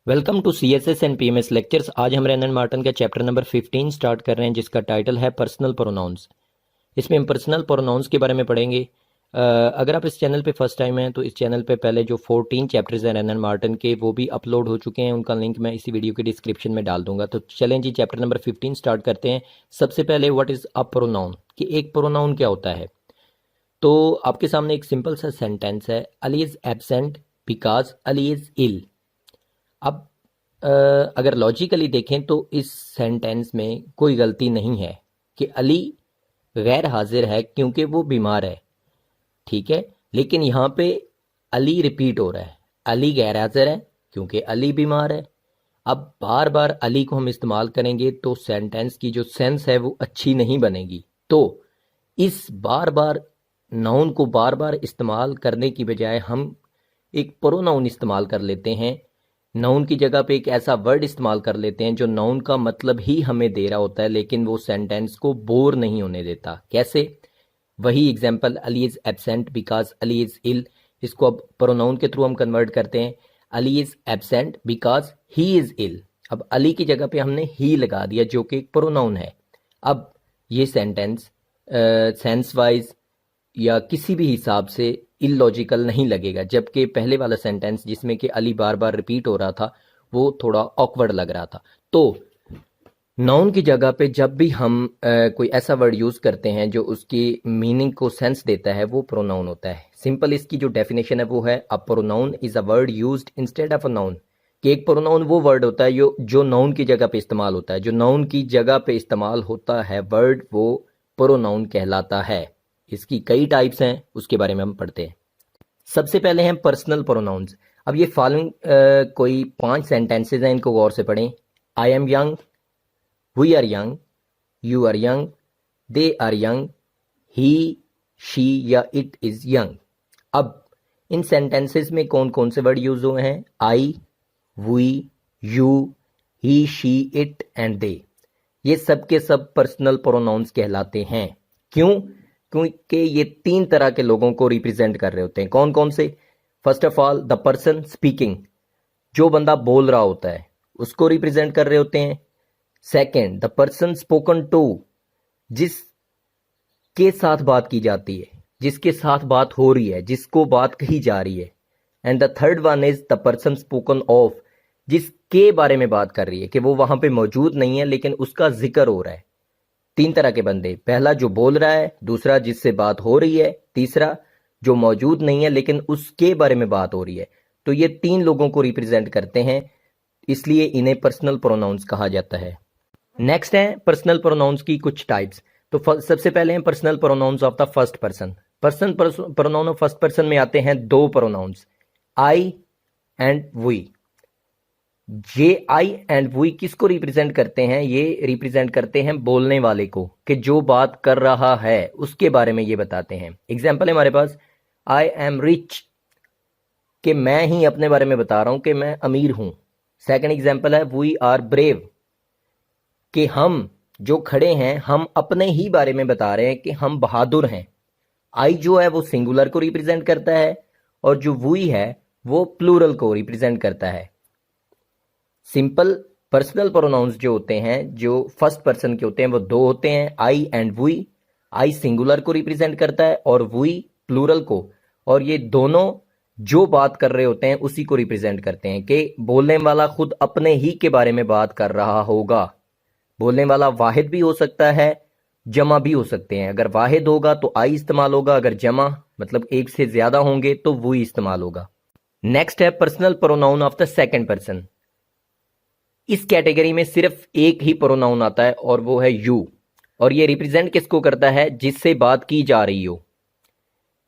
Welcome to CSS and PMS lectures. आज हम Wren Martin का चैप्टर नंबर 15 स्टार्ट कर रहे हैं, जिसका टाइटल है पर्सनल प्रोनाउंस। इसमें हम पर्सनल प्रोनाउंस के बारे में पढ़ेंगे। अगर आप इस चैनल पे फर्स्ट टाइम हैं तो इस चैनल पे पहले जो 14 चैप्टर्स हैं रेनन मार्टिन के, वो भी अपलोड हो चुके हैं। उनका लिंक मैं इसी वीडियो के डिस्क्रिप्शन में डाल दूंगा। तो चलें जी, चैप्टर नंबर 15 स्टार्ट करते हैं। सबसे पहले व्हाट इज़ अ प्रोनाउन, कि एक प्रोनाउन क्या होता है। तो आपके सामने एक सिंपल सा सेंटेंस है, Ali is absent because Ali is ill. अब अगर लॉजिकली देखें तो इस सेंटेंस में कोई गलती नहीं है कि अली गैर हाजिर है क्योंकि वो बीमार है, ठीक है। लेकिन यहाँ पे अली रिपीट हो रहा है, अली गैर हाजिर है क्योंकि अली बीमार है। अब बार बार अली को हम इस्तेमाल करेंगे तो सेंटेंस की जो सेंस है वो अच्छी नहीं बनेगी। तो इस बार बार नाउन को बार बार इस्तेमाल करने की बजाय हम एक प्रोनाउन इस्तेमाल कर लेते हैं। नाउन की जगह पे एक ऐसा वर्ड इस्तेमाल कर लेते हैं जो नाउन का मतलब ही हमें दे रहा होता है, लेकिन वो सेंटेंस को बोर नहीं होने देता। कैसे? वही example, Ali is absent because Ali is ill. इसको अब प्रोनाउन के थ्रू हम कन्वर्ट करते हैं। Ali is absent because he is ill. अब अली की जगह पे हमने ही लगा दिया जो कि एक प्रोनाउन है। अब ये सेंटेंस सेंस वाइज या किसी भी हिसाब से इलॉजिकल नहीं लगेगा, जबकि पहले वाला सेंटेंस जिसमें कि अली बार बार रिपीट हो रहा था वो थोड़ा ऑकवर्ड लग रहा था। तो नाउन की जगह पे जब भी हम कोई ऐसा वर्ड यूज़ करते हैं जो उसकी मीनिंग को सेंस देता है, वो प्रोनाउन होता है। सिंपल इसकी जो डेफिनेशन है वो है, a pronoun is a word used instead of a noun. कि एक प्रोनाउन वो वर्ड होता है जो नाउन की जगह पे इस्तेमाल होता है। जो नाउन की जगह पे इस्तेमाल होता है वर्ड, वो प्रोनाउन कहलाता है। इसकी कई टाइप्स हैं, उसके बारे में हम पढ़ते हैं। सबसे पहले हैं पर्सनल प्रोनाउंस। अब ये फॉलोइंग कोई 5 सेंटेंसेज हैं, इनको गौर से पढ़ें। I am young, we are young, you are young, they are young, he she या इट इज यंग। अब इन सेंटेंसेस में कौन कौन से वर्ड यूज हुए हैं? I, we, you, he she it and they. ये सब के सब पर्सनल प्रोनाउंस कहलाते हैं। क्यों? क्योंकि ये 3 तरह के लोगों को रिप्रेजेंट कर रहे होते हैं। कौन कौन से? First of all the person speaking, जो बंदा बोल रहा होता है उसको रिप्रेजेंट कर रहे होते हैं। Second, the person spoken to, जिसके साथ बात की जाती है, जिसके साथ बात हो रही है, जिसको बात कही जा रही है। And the third one is the person spoken of, जिसके बारे में बात कर रही है कि वो वहां पे मौजूद नहीं है लेकिन उसका जिक्र हो रहा है। 3 तरह के बंदे, पहला जो बोल रहा है, दूसरा जिससे बात हो रही है, तीसरा जो मौजूद नहीं है लेकिन उसके बारे में बात हो रही है। तो ये 3 लोगों को रिप्रेजेंट करते हैं, इसलिए इन्हें पर्सनल प्रोनाउंस कहा जाता है। नेक्स्ट है पर्सनल प्रोनाउंस की कुछ टाइप्स। तो सबसे पहले हैं personal pronouns of the first person. Person pronoun of first person में आते हैं 2 प्रोनाउंस, आई एंड वी। ये आई एंड वी किसको रिप्रेजेंट करते हैं? ये रिप्रेजेंट करते हैं बोलने वाले को, कि जो बात कर रहा है उसके बारे में ये बताते हैं। एग्जाम्पल है हमारे पास, आई एम रिच, कि मैं ही अपने बारे में बता रहा हूं कि मैं अमीर हूं। सेकंड एग्जाम्पल है वी आर ब्रेव, कि हम जो खड़े हैं हम अपने ही बारे में बता रहे हैं कि हम बहादुर हैं। आई जो है वो सिंगुलर को रिप्रेजेंट करता है और जो वी है वो प्लूरल को रिप्रेजेंट करता है। सिंपल पर्सनल प्रोनाउंस जो होते हैं, जो फर्स्ट पर्सन के होते हैं, वो 2 होते हैं, आई एंड वी। आई सिंगुलर को रिप्रेजेंट करता है और वी प्लूरल को। और ये दोनों जो बात कर रहे होते हैं उसी को रिप्रेजेंट करते हैं, कि बोलने वाला खुद अपने ही के बारे में बात कर रहा होगा। बोलने वाला वाहिद भी हो सकता है, जमा भी हो सकते हैं। अगर वाहिद होगा तो आई इस्तेमाल होगा, अगर जमा मतलब एक से ज्यादा होंगे तो वो इस्तेमाल होगा। नेक्स्ट है personal pronoun of the second person. इस कैटेगरी में सिर्फ एक ही प्रोनाउन आता है और वो है यू, और ये रिप्रेजेंट किसको करता है? जिससे बात की जा रही हो।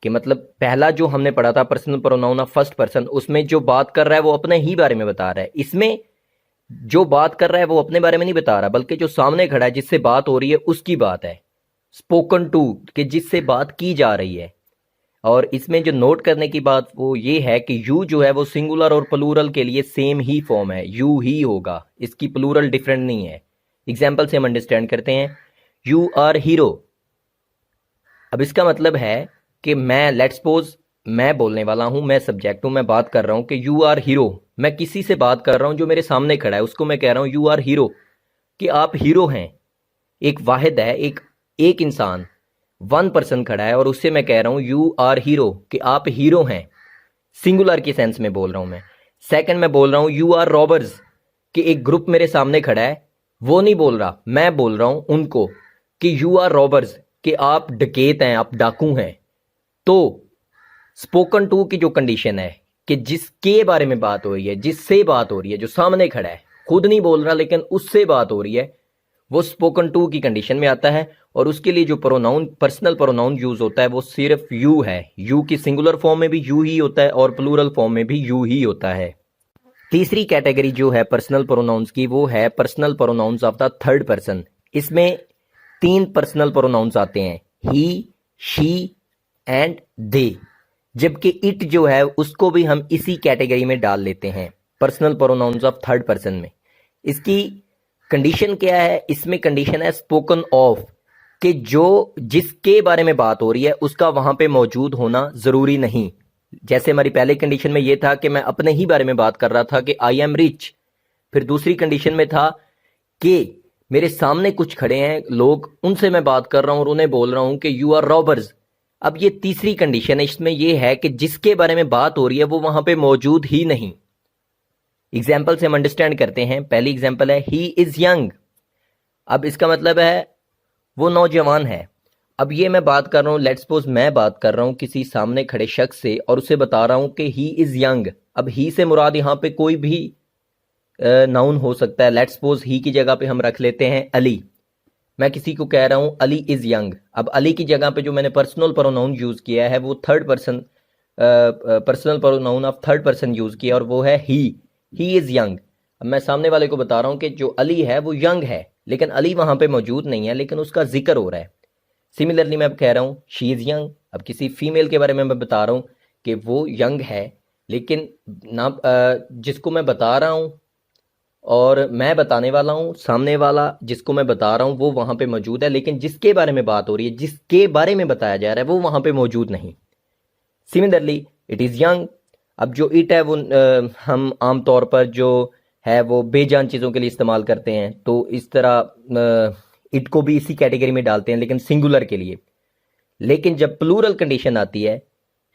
कि मतलब पहला जो हमने पढ़ा था personal pronoun of first person, उसमें जो बात कर रहा है वो अपने ही बारे में बता रहा है। इसमें जो बात कर रहा है वो अपने बारे में नहीं बता रहा, बल्कि जो सामने खड़ा है जिससे बात हो रही है उसकी बात है। स्पोकन टू, कि जिससे बात की जा रही है। और इसमें जो नोट करने की बात वो ये है कि यू जो है वो सिंगुलर और प्लूरल के लिए सेम ही फॉर्म है, यू ही होगा, इसकी प्लूरल डिफरेंट नहीं है। एग्जाम्पल से हम अंडरस्टैंड करते हैं, यू आर हीरो। अब इसका मतलब है कि मैं, लेट्स सपोज मैं बोलने वाला हूं, मैं सब्जेक्ट हूं, मैं बात कर रहा हूं कि यू आर हीरो, मैं किसी से बात कर रहा हूं जो मेरे सामने खड़ा है, उसको मैं कह रहा हूं यू आर हीरो, कि आप हीरो हैं। एक वाहिद है, एक इंसान, वन पर्सन खड़ा है और उससे मैं कह रहा हूं यू आर हीरो, कि आप हीरो हैं। सिंगुलर के सेंस में बोल रहा हूं मैं। सेकंड मैं बोल रहा हूं यू आर रॉबर्स, कि एक ग्रुप मेरे सामने खड़ा है, वो नहीं बोल रहा, मैं बोल रहा हूं उनको कि यू आर रॉबर्स, कि आप डकैत हैं, आप डाकू हैं। तो स्पोकन टू की जो कंडीशन है कि जिसके बारे में बात हो रही है, जिससे बात हो रही है, जो सामने खड़ा है, खुद नहीं बोल रहा लेकिन उससे बात हो रही है, वो स्पोकन टू की कंडीशन में आता है। और उसके लिए जो प्रोनाउन, पर्सनल प्रोनाउन यूज होता है वो सिर्फ यू है। यू की सिंगुलर फॉर्म में भी यू ही होता है और प्लूरल फॉर्म में भी यू ही होता है। तीसरी कैटेगरी जो है पर्सनल प्रोनाउंस की, वो है personal pronouns of the third person. इसमें 3 पर्सनल प्रोनाउंस आते हैं, ही, शी एंड दे। जबकि इट जो है उसको भी हम इसी कैटेगरी में डाल लेते हैं, personal pronouns of third person में। इसकी कंडीशन क्या है? इसमें कंडीशन है स्पोकन ऑफ, कि जो जिसके बारे में बात हो रही है उसका वहां पे मौजूद होना जरूरी नहीं। जैसे हमारी पहले कंडीशन में यह था कि मैं अपने ही बारे में बात कर रहा था कि आई एम रिच। फिर दूसरी कंडीशन में था कि मेरे सामने कुछ खड़े हैं लोग, उनसे मैं बात कर रहा हूं और उन्हें बोल रहा हूं कि यू आर रॉबर्स। अब ये तीसरी कंडीशन है, इसमें यह है कि जिसके बारे में बात हो रही है वो वहां पे मौजूद ही नहीं। एग्जाम्पल से हम अंडरस्टैंड करते हैं। पहली एग्जाम्पल है ही इज यंग। अब इसका मतलब है वो नौजवान है। अब ये मैं बात कर रहा हूं, लेट्स सपोज मैं बात कर रहा हूं किसी सामने खड़े शख्स से और उसे बता रहा हूं कि ही इज यंग। अब ही से मुराद यहां पे कोई भी नाउन हो सकता है। लेट्स सपोज ही की जगह पे हम रख लेते हैं अली। मैं किसी को कह रहा हूं अली इज यंग। अब अली की जगह पे जो मैंने पर्सनल प्रोनाउन यूज किया है वो third person, personal pronoun of third person use किया और वो है ही इज यंग। अब मैं सामने वाले को बता रहा हूं कि जो अली है वो यंग है, लेकिन अली वहां पे मौजूद नहीं है, लेकिन उसका जिक्र हो रहा है। सिमिलरली मैं कह रहा हूं शी इज यंग। अब किसी फीमेल के बारे में मैं बता रहा हूं कि वो यंग है, लेकिन ना जिसको मैं बता रहा हूं और मैं बताने वाला हूं, सामने वाला जिसको मैं बता रहा हूं वो वहां पे मौजूद है, लेकिन जिसके बारे में बात हो रही है, जिसके बारे में बताया जा रहा है, वो वहां पे मौजूद नहीं। Similarly it is young. अब जो इट है वो हम आमतौर पर जो है वो बेजान चीज़ों के लिए इस्तेमाल करते हैं, तो इस तरह इट को भी इसी कैटेगरी में डालते हैं, लेकिन सिंगुलर के लिए। लेकिन जब प्लूरल कंडीशन आती है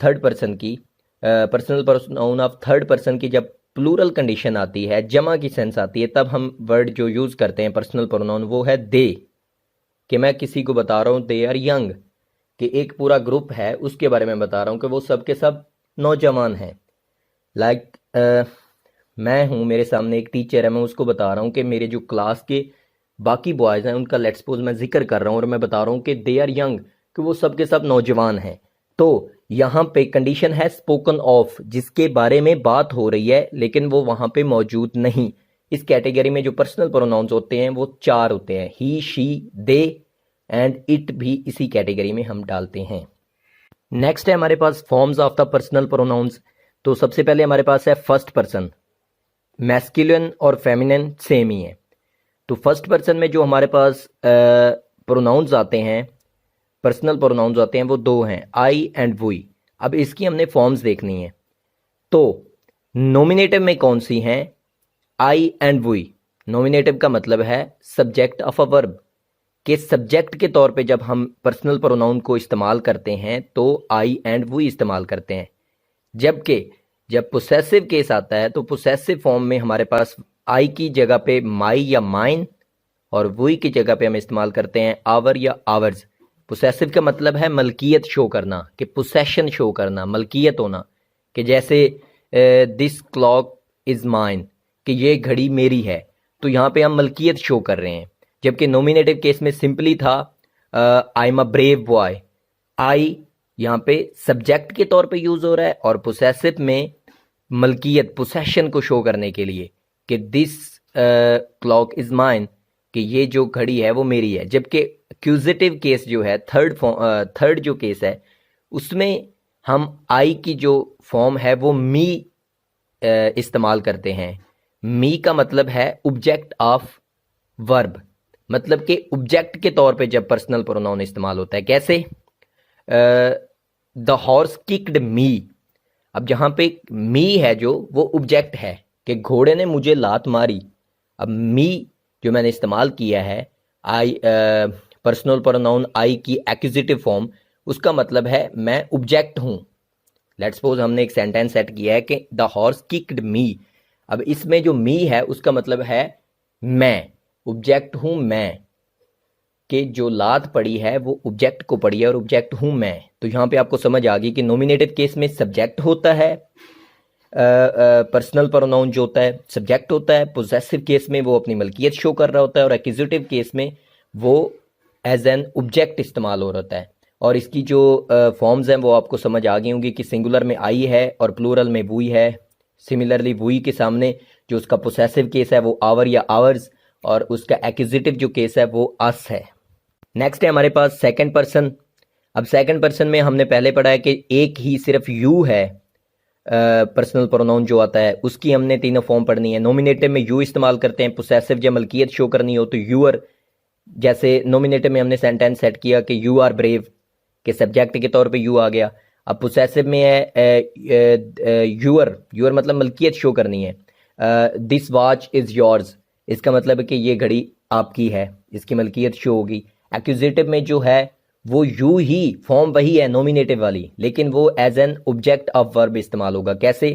थर्ड पर्सन की, personal pronoun of third person की, जब प्लूरल कंडीशन आती है, जमा की सेंस आती है, तब हम वर्ड जो यूज़ करते हैं पर्सनल प्रोनाउन वो है दे। कि मैं किसी को बता रहा हूँ दे आर यंग, कि एक पूरा ग्रुप है उसके बारे में बता रहा हूँ कि वो सब के सब नौजवान हैं। लाइक मैं हूँ, मेरे सामने एक टीचर है, मैं उसको बता रहा हूँ कि मेरे जो क्लास के बाकी बॉयज़ हैं उनका लेट्स सपोज मैं जिक्र कर रहा हूँ और मैं बता रहा हूँ कि दे आर यंग, कि वो सब के सब नौजवान हैं। तो यहाँ पे कंडीशन है स्पोकन ऑफ, जिसके बारे में बात हो रही है लेकिन वो वहाँ पे मौजूद नहीं। इस कैटेगरी में जो पर्सनल प्रोनाउंस होते हैं वो 4 होते हैं, ही, शी, दे एंड इट भी इसी कैटेगरी में हम डालते हैं। नेक्स्ट है हमारे पास forms of the personal pronouns. तो सबसे पहले हमारे पास है फर्स्ट पर्सन। मैस्कुलिन और फेमिनिन सेम ही है। तो फर्स्ट पर्सन में जो हमारे पास प्रोनाउंस आते हैं, पर्सनल प्रोनाउंस आते हैं, वो 2 हैं, आई एंड वी। अब इसकी हमने फॉर्म्स देखनी है। तो नॉमिनेटिव में कौन सी हैं? आई एंड वी। नॉमिनेटिव का मतलब है सब्जेक्ट ऑफ अ वर्ब, के सब्जेक्ट के तौर पे जब हम पर्सनल प्रोनाउन को इस्तेमाल करते हैं तो आई एंड वी इस्तेमाल करते हैं। जबकि जब पोसेसिव केस आता है तो पोसेसिव फॉर्म में हमारे पास आई की जगह पे माई या माइन और वी की जगह पे हम इस्तेमाल करते हैं आवर या आवर्स। पोसेसिव का मतलब है मलकियत शो करना, कि पोसेशन शो करना, मलकियत होना, कि जैसे दिस क्लॉक इज माइन, कि ये घड़ी मेरी है। तो यहाँ पे हम मलकियत शो कर रहे हैं। जबकि नॉमिनेटिव केस में सिंपली था I am a brave boy. I यहाँ पे सब्जेक्ट के तौर पे यूज हो रहा है और पोसेसिव में मलकियत, पोसेशन को शो करने के लिए कि दिस क्लॉक इज माइन, कि ये जो घड़ी है वो मेरी है। जबकि एक्यूजेटिव केस जो है, थर्ड जो केस है, उसमें हम आई की जो फॉर्म है वो मी इस्तेमाल करते हैं। मी का मतलब है ऑब्जेक्ट ऑफ वर्ब, मतलब कि ऑब्जेक्ट के तौर पे जब पर्सनल प्रोनाउन इस्तेमाल होता है। कैसे? द हॉर्स किक्ड मी। अब जहां पे मी है जो वो ऑब्जेक्ट है, कि घोड़े ने मुझे लात मारी। अब मी जो मैंने इस्तेमाल किया है आई पर्सनल प्रोनाउन आई की एक्यूजिटिव फॉर्म, उसका मतलब है मैं ऑब्जेक्ट हूं। लेट्स सपोज हमने एक सेंटेंस सेट किया है कि द हॉर्स किक्ड मी। अब इसमें जो मी है उसका मतलब है मैं, ऑब्जेक्ट हूं मैं, कि जो लात पड़ी है वो ऑब्जेक्ट को पड़ी है और ऑब्जेक्ट हूं मैं। तो यहां पे आपको समझ आ गई कि नॉमिनेटिव केस में सब्जेक्ट होता है, पर्सनल प्रोनाउन जो होता है सब्जेक्ट होता है, पोजेसिव केस में वो अपनी मलकियत शो कर रहा होता है, और एक्यूजिटिव केस में वो एज एन ऑब्जेक्ट इस्तेमाल हो रहा होता है। और इसकी जो फॉर्म्स हैं वो आपको समझ आ गई होंगी कि सिंगुलर में आई है और प्लूरल में वुई है। सिमिलरली वुई के सामने जो उसका पोसेसिव केस है वो आवर या आवर्स, और उसका एक्यूजिटिव जो केस है वो अस है। नेक्स्ट है हमारे पास सेकंड पर्सन। अब सेकंड पर्सन में हमने पहले पढ़ा है कि एक ही सिर्फ यू है, पर्सनल प्रोनाउन जो आता है उसकी हमने तीनों फॉर्म पढ़नी है। नॉमिनेटिव में यू इस्तेमाल करते हैं, पोसेसिव जब मलकियत शो करनी हो तो यूअर। जैसे नॉमिनेटिव में हमने सेंटेंस सेट किया कि यू आर ब्रेव, के सब्जेक्ट के तौर पे यू आ गया। अब पोसेसिव में है यूअर, यूअर मतलब मलकियत शो करनी है। दिस वॉच इज योर्स, इसका मतलब है कि ये घड़ी आपकी है, इसकी मलकियत शो होगी। एक्यूजिटिव में जो है वो यू ही फॉर्म वही है नॉमिनेटिव वाली, लेकिन वो as an object of verb इस्तेमाल होगा। कैसे?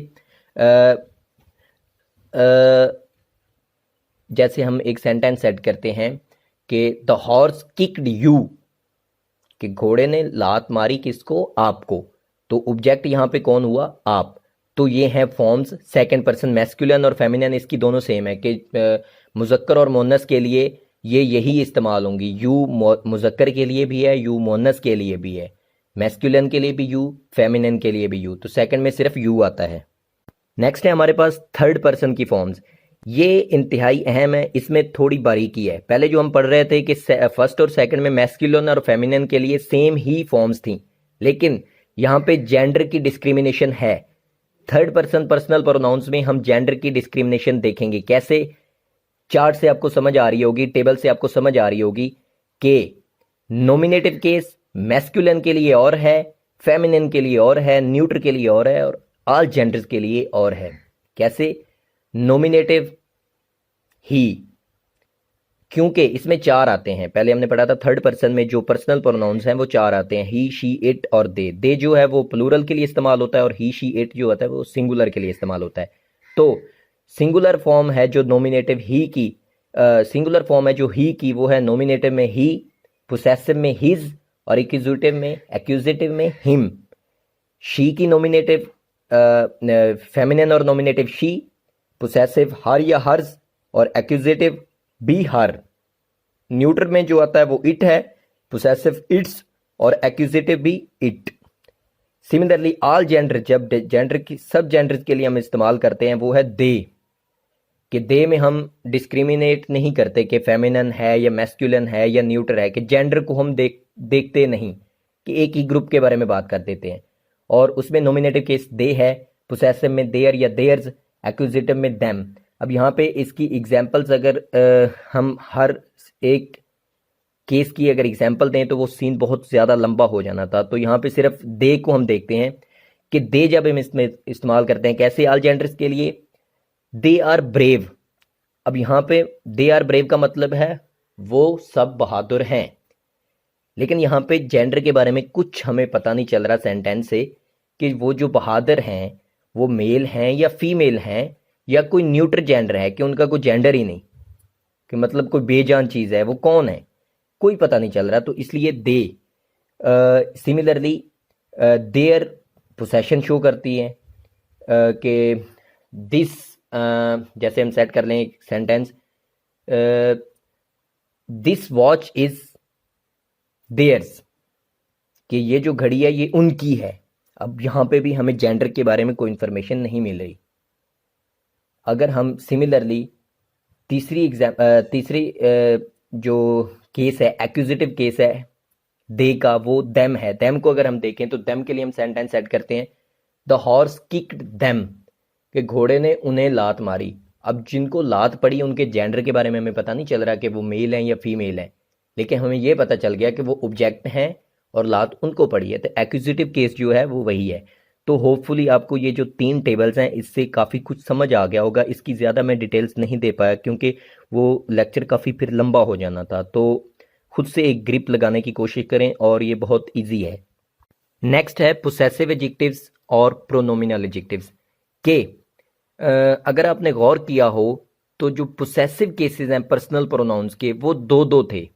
जैसे हम एक सेंटेंस सेट करते हैं कि द हॉर्स किक्ड यू, कि घोड़े ने लात मारी किसको? आपको। तो ऑब्जेक्ट यहां पे कौन हुआ? आप। तो ये हैं फॉर्म्स सेकंड पर्सन। मैस्कुलिन और फेमिनिन इसकी दोनों सेम है कि मुजक्कर और मोनस के लिए ये यही इस्तेमाल होंगी। यू मुजक्कर के लिए भी है, यू मोनस के लिए भी है, मैस्कुलिन के लिए भी यू, फेमिनिन के लिए भी यू। तो सेकंड में सिर्फ यू आता है। नेक्स्ट है हमारे पास थर्ड पर्सन की फॉर्म्स। ये इंतहाई अहम है, इसमें थोड़ी बारीकी है। पहले जो हम पढ़ रहे थे कि फर्स्ट और सेकंड में मैस्कुलिन और फेमिनिन के लिए सेम ही फॉर्म्स थी, लेकिन यहाँ पे जेंडर की डिस्क्रिमिनेशन है। थर्ड पर्सन पर्सनल प्रोनाउंस में हम जेंडर की डिस्क्रिमिनेशन देखेंगे। कैसे? चार्ट से आपको समझ आ रही होगी, टेबल से आपको समझ आ रही होगी कि नॉमिनेटिव केस मैस्कुलिन के लिए और है, फेमिनिन के लिए और है, न्यूट्र के लिए और है, और ऑल जेंडर्स के लिए और है। कैसे? नॉमिनेटिव ही, क्योंकि इसमें चार आते हैं। पहले हमने पढ़ा था थर्ड पर्सन में जो पर्सनल प्रोनाउंस हैं वो चार आते हैं, ही, शी, इट और दे। दे जो है वो प्लूरल के लिए इस्तेमाल होता है, और ही, शी, इट जो होता है वो सिंगुलर के लिए इस्तेमाल होता है। तो सिंगुलर फॉर्म है जो नॉमिनेटिव ही की, सिंगुलर फॉर्म है जो ही की, वो है नॉमिनेटिव में ही, पोसेसिव में हिज, और एक्यूजिटिव में हिम। शी की नॉमिनेटिव फेमिनिन और नॉमिनेटिव शी, पोसेसिव हर या हर्स, और एक्यूजिटिव बी हर। न्यूट्रल में जो आता है वो इट है, पोसेसिव इट्स, और एक्यूजिटिव भी इट। सिमिलरली ऑल जेंडर, जब जेंडर की सब जेंडर के लिए हम इस्तेमाल करते हैं वो है दे, कि दे में हम डिस्क्रिमिनेट नहीं करते कि फेमिनिन है या मैस्कुलिन है या न्यूट्रल है, कि जेंडर को हम देखते नहीं, कि एक ही ग्रुप के बारे में बात कर देते हैं। और उसमें नॉमिनेटिव केस दे है, पोसेसिव में देयर या देयर्स, एक्यूजिटिव में देम। अब यहाँ पे इसकी एग्जाम्पल्स अगर हम हर एक केस की अगर एग्जाम्पल दें तो वो सीन बहुत ज़्यादा लंबा हो जाना था। तो यहाँ पे सिर्फ दे को हम देखते हैं कि दे जब हम इसमें इस्तेमाल करते हैं कैसे? ऑल जेंडर्स के लिए दे आर ब्रेव। अब यहाँ पे दे आर ब्रेव का मतलब है वो सब बहादुर हैं, लेकिन यहाँ पे जेंडर के बारे में कुछ हमें पता नहीं चल रहा सेंटेंस से कि वो जो बहादुर हैं वो मेल हैं या फीमेल हैं, या कोई न्यूट्रल जेंडर है, कि उनका कोई जेंडर ही नहीं, कि मतलब कोई बेजान चीज़ है, वो कौन है, कोई पता नहीं चल रहा। तो इसलिए दे। सिमिलरली देयर पोसेशन शो करती है कि दिस, जैसे हम सेट कर लें एक sentence, this watch is theirs, कि ये जो घड़ी है ये उनकी है। अब यहाँ पे भी हमें जेंडर के बारे में कोई इंफॉर्मेशन नहीं मिल रही। अगर हम सिमिलरली तीसरी जो केस है एक्यूजिटिव केस है दे का, वो देम है। देम को अगर हम देखें तो देम के लिए हम सेंटेंस सेट करते हैं द हॉर्स किक्ड देम, कि घोड़े ने उन्हें लात मारी। अब जिनको लात पड़ी उनके जेंडर के बारे में हमें पता नहीं चल रहा कि वो मेल हैं या फीमेल हैं, लेकिन हमें ये पता चल गया कि वो ऑब्जेक्ट हैं और लात उनको पड़ी है। तो एक्यूजिटिव केस जो है वो वही है। तो होपफुली आपको ये जो 3 टेबल्स हैं इससे काफ़ी कुछ समझ आ गया होगा। इसकी ज़्यादा मैं डिटेल्स नहीं दे पाया क्योंकि वो लेक्चर काफ़ी फिर लंबा हो जाना था, तो खुद से एक ग्रिप लगाने की कोशिश करें और ये बहुत ईजी है। नेक्स्ट है पोसेसिव एडजेक्टिव्स और प्रोनोमिनल एडजेक्टिव्स के अगर आपने गौर किया हो तो जो पोसेसिव केसेस हैं पर्सनल प्रोनाउंस के वो दो दो थे।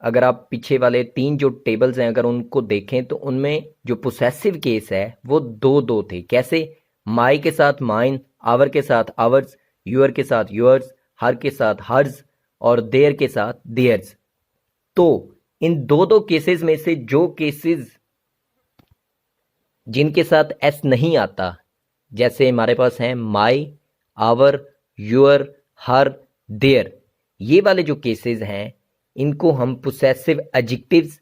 अगर आप पीछे वाले 3 जो टेबल्स हैं अगर उनको देखें तो उनमें जो पोसेसिव केस है वो दो दो थे। कैसे? माई के साथ माइन, आवर के साथ आवर्स, यूअर के साथ यूअर्स, हर के साथ हर्स और देयर के साथ देयर्स। तो इन दो दो केसेस में से जो केसेस जिनके साथ एस नहीं आता, जैसे हमारे पास हैं माई, आवर, यूअर, हर, देयर, ये वाले जो केसेस हैं इनको हम पोसेसिव एडजेक्टिव्स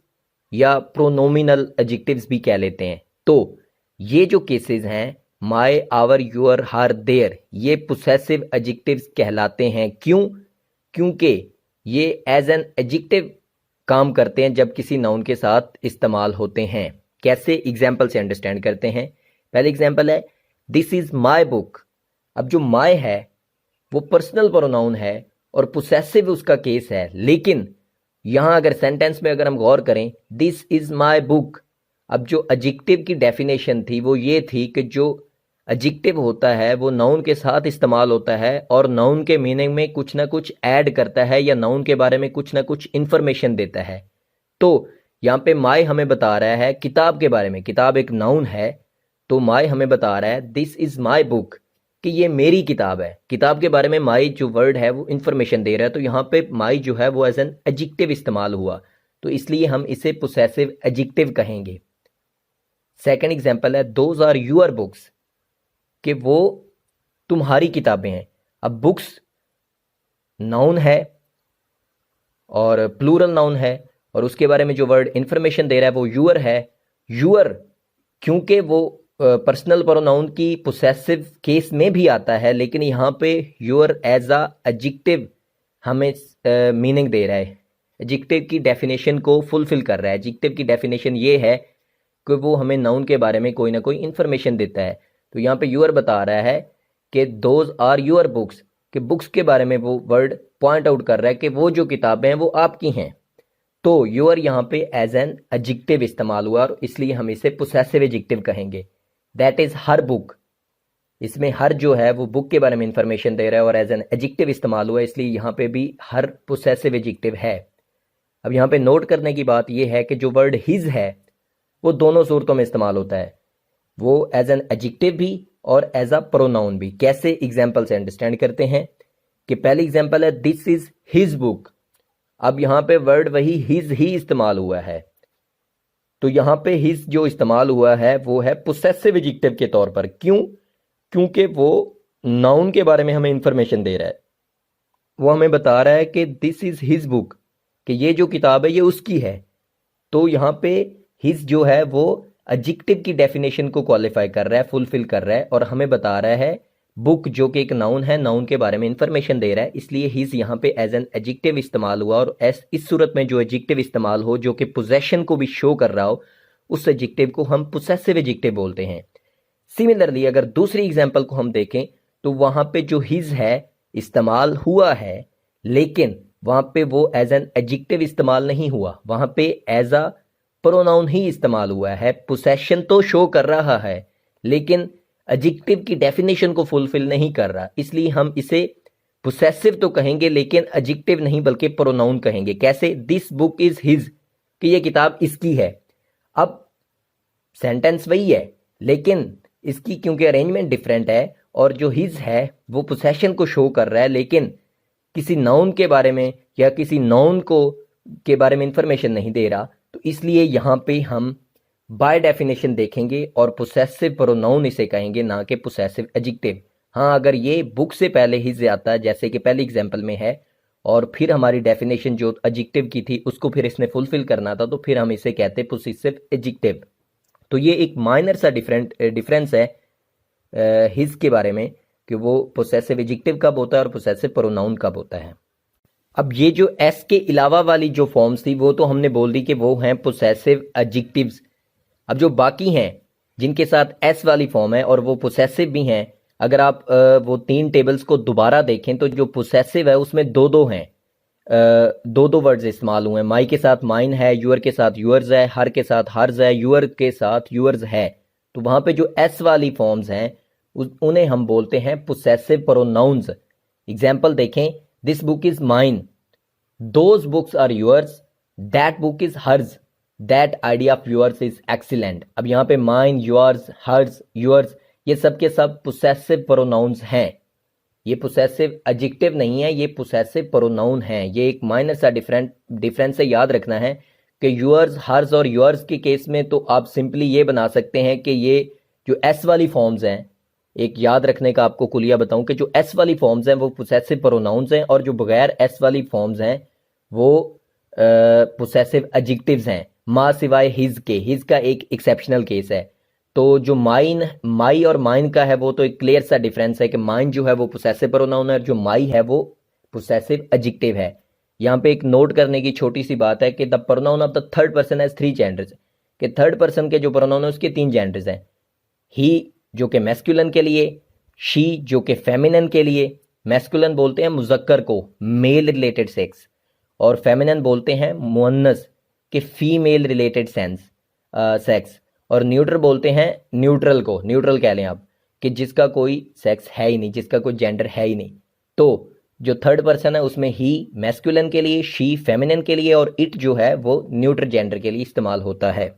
या प्रोनोमिनल एडजेक्टिव्स भी कह लेते हैं। तो ये जो केसेस हैं माई, आवर, यूअर, हर, देयर, ये पोसेसिव एडजेक्टिव्स कहलाते हैं। क्यों? क्योंकि ये एज एन एडजेक्टिव काम करते हैं जब किसी नाउन के साथ इस्तेमाल होते हैं। कैसे? एग्जाम्पल से अंडरस्टैंड करते हैं। पहले एग्जाम्पल है दिस इज माई बुक। अब जो माई है वो पर्सनल प्रोनाउन है और पोसेसिव उसका केस है, लेकिन यहां अगर सेंटेंस में अगर हम गौर करें दिस इज माई बुक, अब जो एडजेक्टिव की डेफिनेशन थी वो ये थी कि जो एडजेक्टिव होता है वो नाउन के साथ इस्तेमाल होता है और नाउन के मीनिंग में कुछ ना कुछ ऐड करता है या नाउन के बारे में कुछ ना कुछ इंफॉर्मेशन देता है। तो यहाँ पे माई हमें बता रहा है किताब के बारे में, किताब एक नाउन है, तो माई हमें बता रहा है दिस इज माई बुक कि ये मेरी किताब है। किताब के बारे में माई जो वर्ड है वो इंफॉर्मेशन दे रहा है, तो यहाँ पे माई जो है वो एज एन एडजेक्टिव इस्तेमाल हुआ, तो इसलिए हम इसे पोसेसिव एडजेक्टिव कहेंगे। सेकंड एग्जांपल है दोज आर यूर बुक्स, कि वो तुम्हारी किताबें हैं। अब बुक्स नाउन है और प्लूरल नाउन है और उसके बारे में जो वर्ड इंफॉर्मेशन दे रहा है वो यूअर है। यूअर क्योंकि वो पर्सनल प्रोनाउन की पोसेसिव केस में भी आता है, लेकिन यहाँ पे यूअर एज अ एडजेक्टिव हमें मीनिंग दे रहा है, एडजेक्टिव की डेफिनेशन को फुलफिल कर रहा है। एडजेक्टिव की डेफिनेशन ये है कि वो हमें नाउन के बारे में कोई ना कोई इंफॉर्मेशन देता है। तो यहाँ पे यूअर बता रहा है कि दोज आर यूअर बुक्स, कि बुक्स के बारे में वो वर्ड पॉइंट आउट कर रहा है कि वो जो किताबें हैं वो आपकी हैं। तो यूअर यहाँ पे एज एन एडजेक्टिव इस्तेमाल हुआ और इसलिए हम इसे पोसेसिव एडजेक्टिव कहेंगे। दैट इज हर बुक, इसमें हर जो है वो बुक के बारे में इंफॉर्मेशन दे रहा है और एज एन एडजेक्टिव इस्तेमाल हुआ, इसलिए यहाँ पे भी हर पोसेसिव एडजेक्टिव है। अब यहाँ पे नोट करने की बात यह है कि जो वर्ड हिज है वो दोनों सूरतों में इस्तेमाल होता है, वो एज एन एडजेक्टिव भी और एज अ प्रोनाउन भी। कैसे? एग्जाम्पल से अंडरस्टैंड करते हैं कि पहली एग्जाम्पल है दिस इज हिज बुक। अब यहाँ पे वर्ड वही हिज ही इस्तेमाल हुआ है, तो यहाँ पे हिज जो इस्तेमाल हुआ है वो है पोसेसिव एडजेक्टिव के तौर पर। क्यों? क्योंकि वो नाउन के बारे में हमें इंफॉर्मेशन दे रहा है, वो हमें बता रहा है कि दिस इज हिज बुक, कि ये जो किताब है ये उसकी है। तो यहाँ पे हिज जो है वो एडजेक्टिव की डेफिनेशन को क्वालिफाई कर रहा है, फुलफिल कर रहा है और हमें बता रहा है बुक जो कि एक नाउन है, नाउन के बारे में इंफॉर्मेशन दे रहा है, इसलिए हिज यहाँ पे एज एन एडजेक्टिव इस्तेमाल हुआ। और इस सूरत में जो एडजेक्टिव इस्तेमाल हो जो कि पोजेशन को भी शो कर रहा हो, उस एडजेक्टिव को हम पोसेसिव एडजेक्टिव बोलते हैं। सिमिलरली अगर दूसरी एग्जाम्पल को हम देखें तो वहां पे जो हिज है इस्तेमाल हुआ है, लेकिन वहां पे वो एज एन एडजेक्टिव इस्तेमाल नहीं हुआ, वहां पे एज अ प्रोनाउन ही इस्तेमाल हुआ है। पोसेशन तो शो कर रहा है लेकिन एडजेक्टिव की डेफिनेशन को फुलफिल नहीं कर रहा, इसलिए हम इसे पोसेसिव तो कहेंगे लेकिन एडजेक्टिव नहीं बल्कि प्रोनाउन कहेंगे। कैसे? दिस बुक इज हिज, कि ये किताब इसकी है। अब सेंटेंस वही है लेकिन इसकी क्योंकि अरेंजमेंट डिफरेंट है और जो हिज है वो पोसेशन को शो कर रहा है लेकिन किसी नाउन के बारे में या किसी नाउन को के बारे में इंफॉर्मेशन नहीं दे रहा, तो इसलिए यहाँ पे हम बाय डेफिनेशन देखेंगे और पोसेसिव प्रोनाउन इसे कहेंगे, ना कि पोसेसिव एडजेक्टिव। हाँ, अगर ये बुक से पहले हिज आता है जैसे कि पहले एग्जाम्पल में है और फिर हमारी डेफिनेशन जो एडजेक्टिव की थी उसको फिर इसने फुलफिल करना था, तो फिर हम इसे कहते हैं पोसेसिव एडजेक्टिव। तो ये एक माइनर सा डिफरेंस है हिज के बारे में कि वो पोसेसिव एडजेक्टिव कब होता है और पोसेसिव प्रोनाउन कब होता है। अब ये जो एस के अलावा वाली जो फॉर्म्स थी वो तो हमने बोल दी कि वो हैं पोसेसिव एडजेक्टिव्स। अब जो बाकी हैं जिनके साथ एस वाली फॉर्म है और वो पोसेसिव भी हैं। अगर आप वो 3 टेबल्स को दोबारा देखें तो जो पोसेसिव है उसमें दो दो हैं, दो दो वर्ड्स इस्तेमाल हुए हैं। माई के साथ माइन है, यूअर के साथ यूअर्स है, हर के साथ हर्ज है, यूअर के साथ यूअर्स है। तो वहाँ पे जो एस वाली फॉर्म्स हैं उन्हें हम बोलते हैं पोसेसिव प्रोनाउंस। एग्जाम्पल देखें, this book is mine, those books are yours, that book is hers, that idea of yours is excellent. अब यहाँ पे माइन, योर्स, हर्ज, यूअर्स, ये सब के सब पोसेसिव प्रोनाउंस हैं। ये पोसेसिव एडजेक्टिव नहीं है, ये पोसेसिव प्रोनाउन है। ये एक माइनर सा डिफरेंस से याद रखना है कि यूअर्स, हर्ज और योर्स के केस में तो आप सिंपली ये बना सकते हैं कि ये जो एस वाली फॉर्म्स हैं, एक याद रखने का आपको कुलिया बताऊं कि जो एस वाली फॉर्म्स हैं वो पोसेसिव प्रोनाउंस हैं और जो बगैर एस वाली फॉर्म्स हैं वो पोसेसिव एडजेक्टिव्स हैं, माँ सिवाय हिज के। हिज का एक एक्सेप्शनल केस है। तो जो माई और माइन का है वो तो एक क्लियर सा डिफरेंस है कि माइन जो है वो पोसेसिव प्रोनाउन है और जो माई है वो पोसेसिव एडजेक्टिव है। यहाँ पे एक नोट करने की छोटी सी बात है कि the pronoun of the third person has 3 genders, कि थर्ड पर्सन के जो प्रोनाउन है उसके 3 जेंडर्स हैं। ही जो कि मैस्कुलिन के लिए, शी जो कि फेमिनिन के लिए। मैस्कुलिन बोलते हैं मुजक्कर को, मेल रिलेटेड सेक्स, और फेमिनिन बोलते हैं मुअन्नस के फीमेल रिलेटेड सेक्स, और न्यूट्रल बोलते हैं न्यूट्रल को, न्यूट्रल कह लें आप, कि जिसका कोई सेक्स है ही नहीं, जिसका कोई जेंडर है ही नहीं। तो जो थर्ड पर्सन है उसमें ही मैस्कुलिन के लिए, शी फेमिनिन के लिए और इट जो है वो न्यूट्रल जेंडर के लिए इस्तेमाल होता है।